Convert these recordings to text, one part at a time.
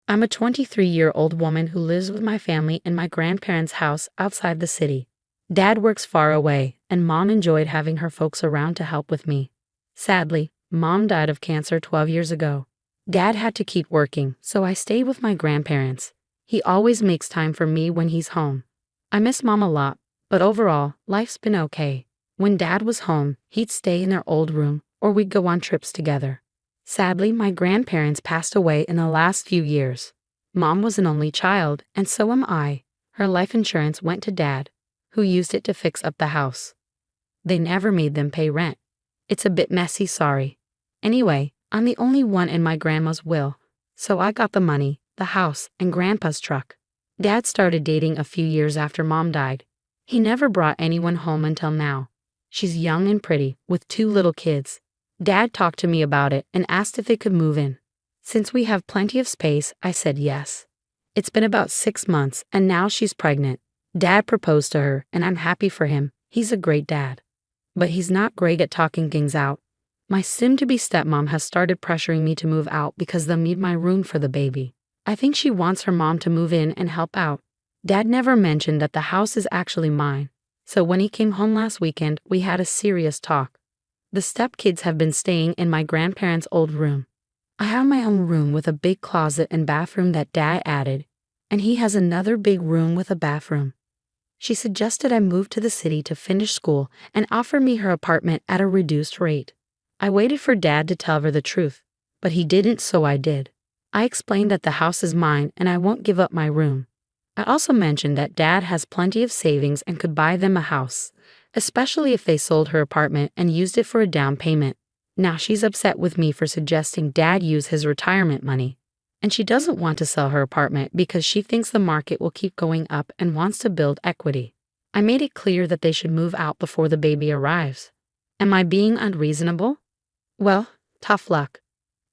I'm a 23-year-old woman who lives with my family in my grandparents' house outside the city. Dad works far away, and Mom enjoyed having her folks around to help with me. Sadly, Mom died of cancer 12 years ago. Dad had to keep working, so I stayed with my grandparents. He always makes time for me when he's home. I miss Mom a lot, but overall, life's been okay. When Dad was home, he'd stay in their old room, or we'd go on trips together. Sadly, my grandparents passed away in the last few years. Mom was an only child, and so am I. Her life insurance went to Dad, who used it to fix up the house. They never made them pay rent. It's a bit messy, sorry. Anyway, I'm the only one in my grandma's will, so I got the money, the house, and Grandpa's truck. Dad started dating a few years after Mom died. He never brought anyone home until now. She's young and pretty, with 2 little kids. Dad talked to me about it and asked if they could move in. Since we have plenty of space, I said yes. It's been about 6 months, and now she's pregnant. Dad proposed to her, and I'm happy for him. He's a great dad. But he's not great at talking things out. My soon-to-be stepmom has started pressuring me to move out because they'll need my room for the baby. I think she wants her mom to move in and help out. Dad never mentioned that the house is actually mine, so when he came home last weekend, we had a serious talk. The stepkids have been staying in my grandparents' old room. I have my own room with a big closet and bathroom that Dad added, and he has another big room with a bathroom. She suggested I move to the city to finish school and offer me her apartment at a reduced rate. I waited for Dad to tell her the truth, but he didn't, so I did. I explained that the house is mine and I won't give up my room. I also mentioned that Dad has plenty of savings and could buy them a house, especially if they sold her apartment and used it for a down payment. Now she's upset with me for suggesting Dad use his retirement money. And she doesn't want to sell her apartment because she thinks the market will keep going up and wants to build equity. I made it clear that they should move out before the baby arrives. Am I being unreasonable? Well, tough luck.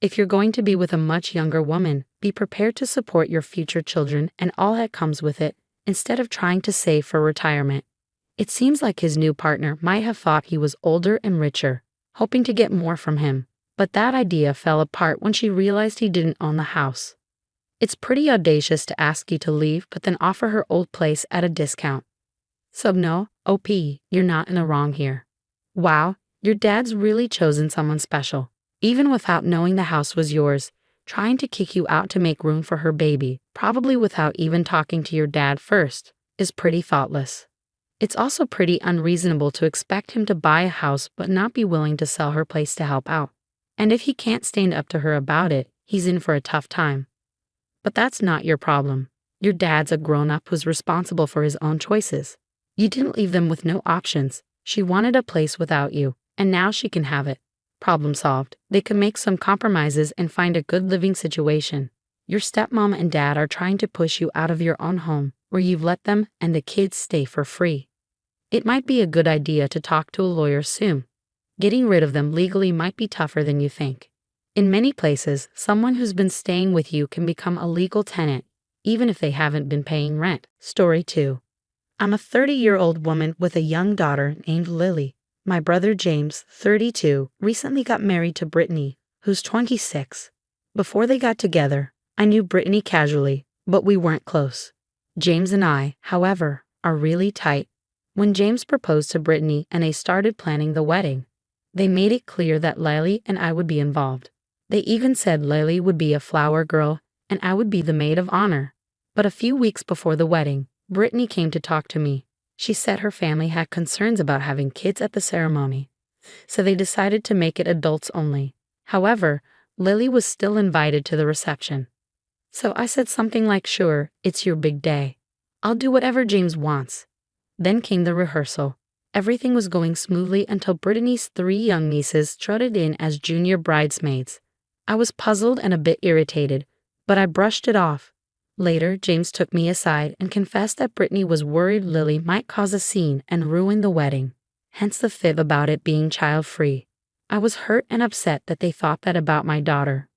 If you're going to be with a much younger woman, be prepared to support your future children and all that comes with it, instead of trying to save for retirement. It seems like his new partner might have thought he was older and richer, hoping to get more from him, but that idea fell apart when she realized he didn't own the house. It's pretty audacious to ask you to leave but then offer her old place at a discount. So no, OP, you're not in the wrong here. Wow, your dad's really chosen someone special. Even without knowing the house was yours, trying to kick you out to make room for her baby, probably without even talking to your dad first, is pretty thoughtless. It's also pretty unreasonable to expect him to buy a house but not be willing to sell her place to help out. And if he can't stand up to her about it, he's in for a tough time. But that's not your problem. Your dad's a grown-up who's responsible for his own choices. You didn't leave them with no options. She wanted a place without you, and now she can have it. Problem solved. They can make some compromises and find a good living situation. Your stepmom and dad are trying to push you out of your own home, where you've let them and the kids stay for free. It might be a good idea to talk to a lawyer soon. Getting rid of them legally might be tougher than you think. In many places, someone who's been staying with you can become a legal tenant, even if they haven't been paying rent. Story 2. I'm a 30-year-old woman with a young daughter named Lily. My brother James, 32, recently got married to Brittany, who's 26. Before they got together, I knew Brittany casually, but we weren't close. James and I, however, are really tight. When James proposed to Brittany and they started planning the wedding, they made it clear that Lily and I would be involved. They even said Lily would be a flower girl and I would be the maid of honor. But a few weeks before the wedding, Brittany came to talk to me. She said her family had concerns about having kids at the ceremony, so they decided to make it adults only. However, Lily was still invited to the reception. So I said something like, "Sure, it's your big day. I'll do whatever James wants." Then came the rehearsal. Everything was going smoothly until Brittany's 3 young nieces trotted in as junior bridesmaids. I was puzzled and a bit irritated, but I brushed it off. Later, James took me aside and confessed that Brittany was worried Lily might cause a scene and ruin the wedding, hence the fib about it being child-free. I was hurt and upset that they thought that about my daughter,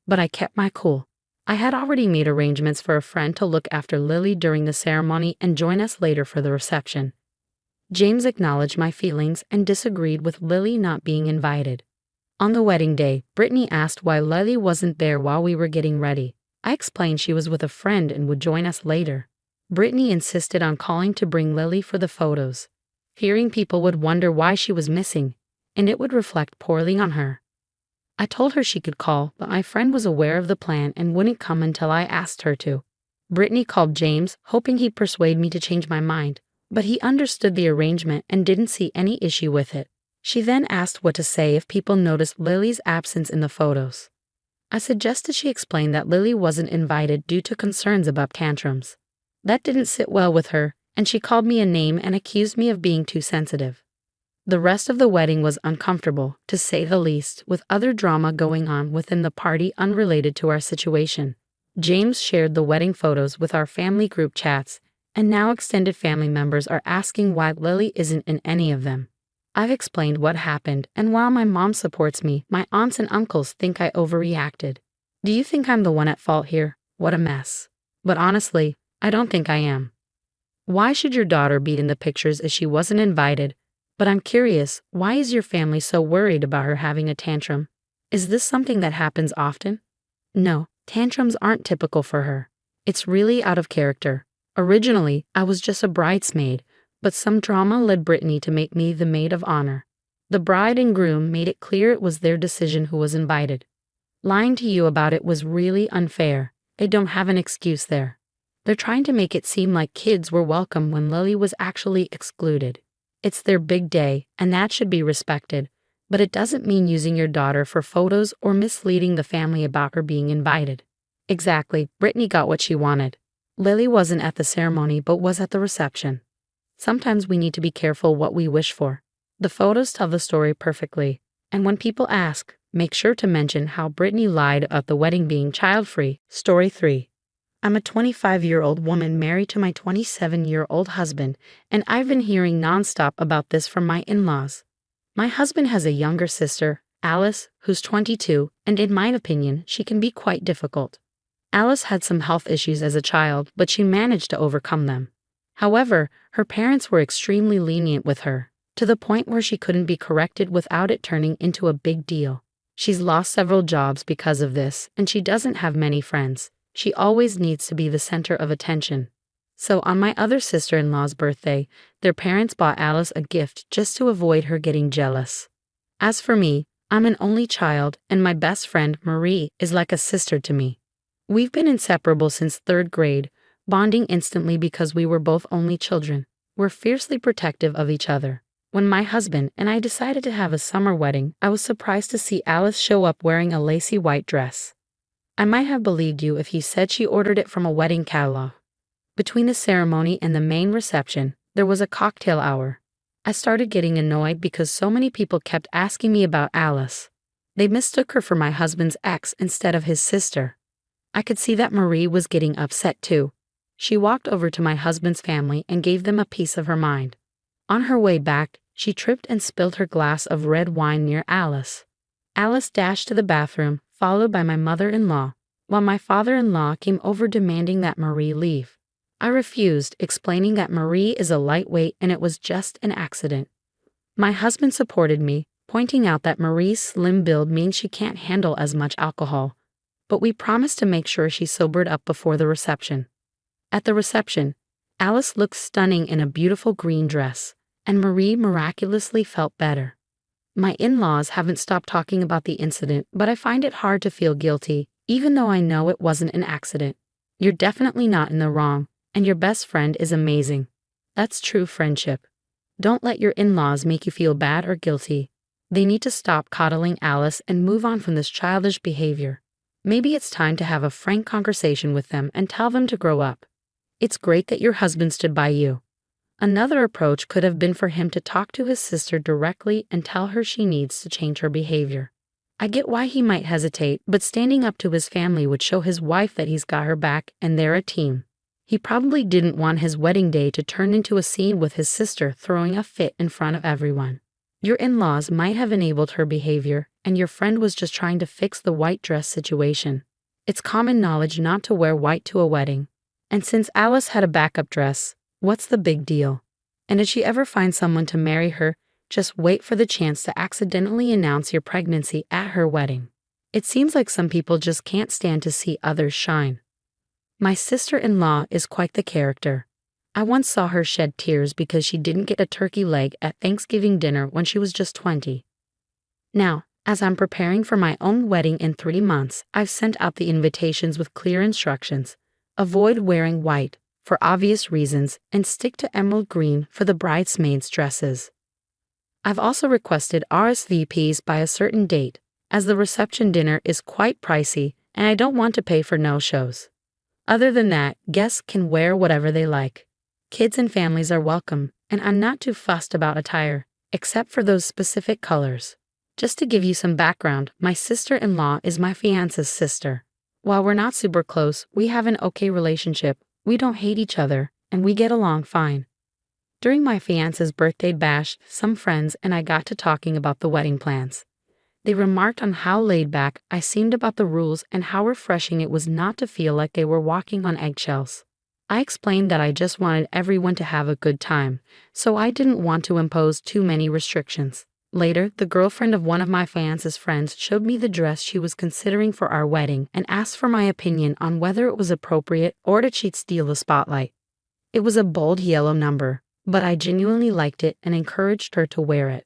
but I kept my cool. I had already made arrangements for a friend to look after Lily during the ceremony and join us later for the reception. James acknowledged my feelings and disagreed with Lily not being invited. On the wedding day, Brittany asked why Lily wasn't there while we were getting ready. I explained she was with a friend and would join us later. Brittany insisted on calling to bring Lily for the photos, fearing people would wonder why she was missing, and it would reflect poorly on her. I told her she could call, but my friend was aware of the plan and wouldn't come until I asked her to. Brittany called James, hoping he'd persuade me to change my mind, but he understood the arrangement and didn't see any issue with it. She then asked what to say if people noticed Lily's absence in the photos. I suggested she explain that Lily wasn't invited due to concerns about tantrums. That didn't sit well with her, and she called me a name and accused me of being too sensitive. The rest of the wedding was uncomfortable, to say the least, with other drama going on within the party unrelated to our situation. James shared the wedding photos with our family group chats, and now extended family members are asking why Lily isn't in any of them. I've explained what happened, and while my mom supports me, my aunts and uncles think I overreacted. Do you think I'm the one at fault here? What a mess. But honestly, I don't think I am. Why should your daughter be in the pictures if she wasn't invited? But I'm curious, why is your family so worried about her having a tantrum? Is this something that happens often? No, tantrums aren't typical for her. It's really out of character. Originally, I was just a bridesmaid, but some drama led Brittany to make me the maid of honor. The bride and groom made it clear it was their decision who was invited. Lying to you about it was really unfair. They don't have an excuse there. They're trying to make it seem like kids were welcome when Lily was actually excluded. It's their big day, and that should be respected, but it doesn't mean using your daughter for photos or misleading the family about her being invited. Exactly, Brittany got what she wanted. Lily wasn't at the ceremony but was at the reception. Sometimes we need to be careful what we wish for. The photos tell the story perfectly, and when people ask, make sure to mention how Brittany lied about the wedding being child-free. Story 3. I'm a 25-year-old woman married to my 27-year-old husband, and I've been hearing nonstop about this from my in-laws. My husband has a younger sister, Alice, who's 22, and in my opinion, she can be quite difficult. Alice had some health issues as a child, but she managed to overcome them. However, her parents were extremely lenient with her, to the point where she couldn't be corrected without it turning into a big deal. She's lost several jobs because of this, and she doesn't have many friends. She always needs to be the center of attention. So on my other sister-in-law's birthday, their parents bought Alice a gift just to avoid her getting jealous. As for me, I'm an only child, and my best friend, Marie, is like a sister to me. We've been inseparable since 3rd grade, bonding instantly because we were both only children. We're fiercely protective of each other. When my husband and I decided to have a summer wedding, I was surprised to see Alice show up wearing a lacy white dress. I might have believed you if you said she ordered it from a wedding catalog. Between the ceremony and the main reception, there was a cocktail hour. I started getting annoyed because so many people kept asking me about Alice. They mistook her for my husband's ex instead of his sister. I could see that Marie was getting upset too. She walked over to my husband's family and gave them a piece of her mind. On her way back, she tripped and spilled her glass of red wine near Alice. Alice dashed to the bathroom, followed by my mother-in-law, while my father-in-law came over demanding that Marie leave. I refused, explaining that Marie is a lightweight and it was just an accident. My husband supported me, pointing out that Marie's slim build means she can't handle as much alcohol, but we promised to make sure she sobered up before the reception. At the reception, Alice looked stunning in a beautiful green dress, and Marie miraculously felt better. My in-laws haven't stopped talking about the incident, but I find it hard to feel guilty, even though I know it wasn't an accident. You're definitely not in the wrong, and your best friend is amazing. That's true friendship. Don't let your in-laws make you feel bad or guilty. They need to stop coddling Alice and move on from this childish behavior. Maybe it's time to have a frank conversation with them and tell them to grow up. It's great that your husband stood by you. Another approach could have been for him to talk to his sister directly and tell her she needs to change her behavior. I get why he might hesitate, but standing up to his family would show his wife that he's got her back and they're a team. He probably didn't want his wedding day to turn into a scene with his sister throwing a fit in front of everyone. Your in-laws might have enabled her behavior, and your friend was just trying to fix the white dress situation. It's common knowledge not to wear white to a wedding. And since Alice had a backup dress, what's the big deal? And if she ever finds someone to marry her, just wait for the chance to accidentally announce your pregnancy at her wedding. It seems like some people just can't stand to see others shine. My sister-in-law is quite the character. I once saw her shed tears because she didn't get a turkey leg at Thanksgiving dinner when she was just 20. Now, as I'm preparing for my own wedding in 3 months, I've sent out the invitations with clear instructions. Avoid wearing white, for obvious reasons, and stick to emerald green for the bridesmaids' dresses. I've also requested RSVPs by a certain date, as the reception dinner is quite pricey and I don't want to pay for no-shows. Other than that, guests can wear whatever they like. Kids and families are welcome, and I'm not too fussed about attire, except for those specific colors. Just to give you some background, my sister-in-law is my fiance's sister. While we're not super close, we have an okay relationship, we don't hate each other, and we get along fine. During my fiance's birthday bash, some friends and I got to talking about the wedding plans. They remarked on how laid back I seemed about the rules and how refreshing it was not to feel like they were walking on eggshells. I explained that I just wanted everyone to have a good time, so I didn't want to impose too many restrictions. Later, the girlfriend of one of my fiance's friends showed me the dress she was considering for our wedding and asked for my opinion on whether it was appropriate or did she steal the spotlight. It was a bold yellow number, but I genuinely liked it and encouraged her to wear it.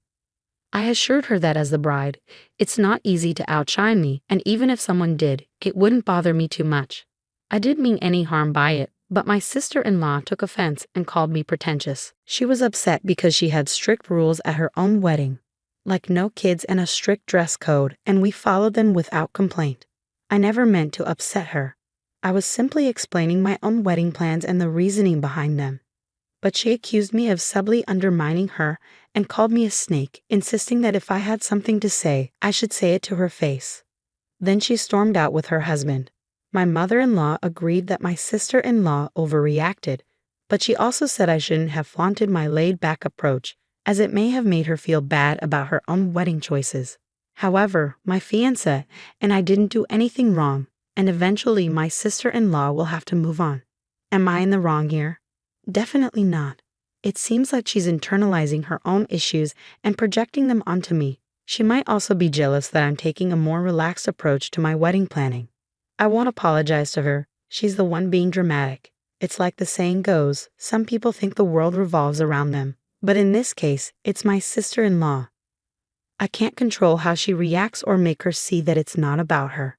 I assured her that as the bride, it's not easy to outshine me, and even if someone did, it wouldn't bother me too much. I didn't mean any harm by it, but my sister-in-law took offense and called me pretentious. She was upset because she had strict rules at her own wedding, like no kids and a strict dress code, and we followed them without complaint. I never meant to upset her. I was simply explaining my own wedding plans and the reasoning behind them. But she accused me of subtly undermining her and called me a snake, insisting that if I had something to say, I should say it to her face. Then she stormed out with her husband. My mother-in-law agreed that my sister-in-law overreacted, but she also said I shouldn't have flaunted my laid-back approach, as it may have made her feel bad about her own wedding choices. However, my fiancé and I didn't do anything wrong, and eventually my sister-in-law will have to move on. Am I in the wrong here? Definitely not. It seems like she's internalizing her own issues and projecting them onto me. She might also be jealous that I'm taking a more relaxed approach to my wedding planning. I won't apologize to her. She's the one being dramatic. It's like the saying goes, some people think the world revolves around them, but in this case, it's my sister-in-law. I can't control how she reacts or make her see that it's not about her.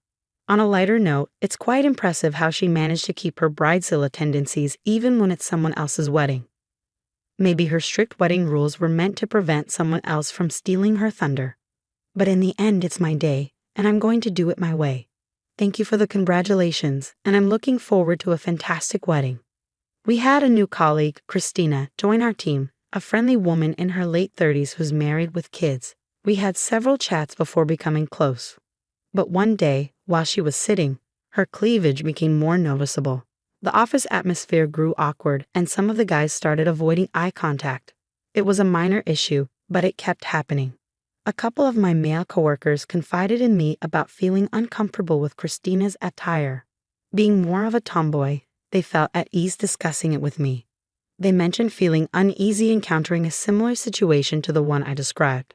On a lighter note, it's quite impressive how she managed to keep her bridezilla tendencies even when it's someone else's wedding. Maybe her strict wedding rules were meant to prevent someone else from stealing her thunder. But in the end, it's my day, and I'm going to do it my way. Thank you for the congratulations, and I'm looking forward to a fantastic wedding. We had a new colleague, Christina, join our team, a friendly woman in her late 30s who's married with kids. We had several chats before becoming close. But one day, while she was sitting, her cleavage became more noticeable. The office atmosphere grew awkward, and some of the guys started avoiding eye contact. It was a minor issue, but it kept happening. A couple of my male coworkers confided in me about feeling uncomfortable with Christina's attire. Being more of a tomboy, they felt at ease discussing it with me. They mentioned feeling uneasy encountering a similar situation to the one I described.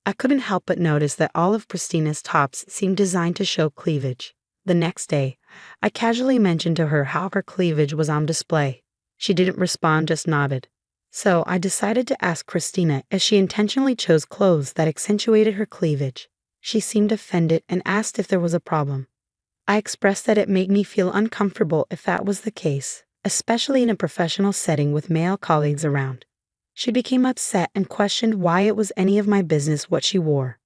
I couldn't help but notice that all of Christina's tops seemed designed to show cleavage. The next day, I casually mentioned to her how her cleavage was on display. She didn't respond, just nodded. So I decided to ask Christina if she intentionally chose clothes that accentuated her cleavage. She seemed offended and asked if there was a problem. I expressed that it made me feel uncomfortable if that was the case, especially in a professional setting with male colleagues around. She became upset and questioned why it was any of my business what she wore.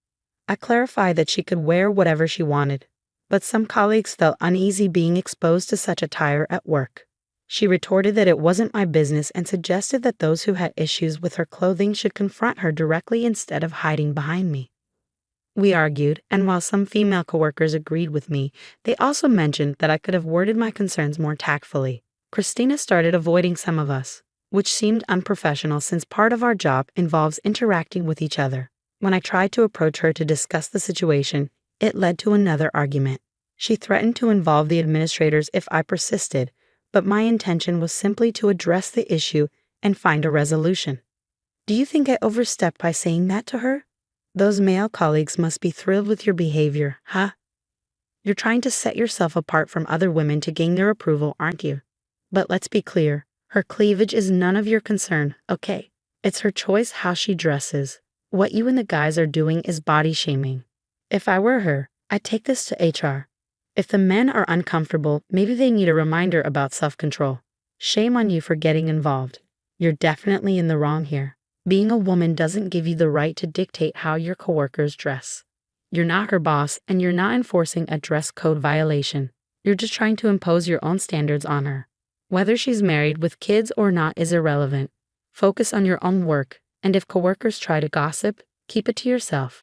I clarified that she could wear whatever she wanted, but some colleagues felt uneasy being exposed to such attire at work. She retorted that it wasn't my business and suggested that those who had issues with her clothing should confront her directly instead of hiding behind me. We argued, and while some female coworkers agreed with me, they also mentioned that I could have worded my concerns more tactfully. Christina started avoiding some of us, which seemed unprofessional since part of our job involves interacting with each other. When I tried to approach her to discuss the situation, it led to another argument. She threatened to involve the administrators if I persisted, but my intention was simply to address the issue and find a resolution. Do you think I overstepped by saying that to her? Those male colleagues must be thrilled with your behavior, huh? You're trying to set yourself apart from other women to gain their approval, aren't you? But let's be clear, her cleavage is none of your concern, okay? It's her choice how she dresses. What you and the guys are doing is body shaming. If I were her, I'd take this to HR. If the men are uncomfortable, maybe they need a reminder about self-control. Shame on you for getting involved. You're definitely in the wrong here. Being a woman doesn't give you the right to dictate how your coworkers dress. You're not her boss, and you're not enforcing a dress code violation. You're just trying to impose your own standards on her. Whether she's married with kids or not is irrelevant. Focus on your own work, and if coworkers try to gossip, keep it to yourself.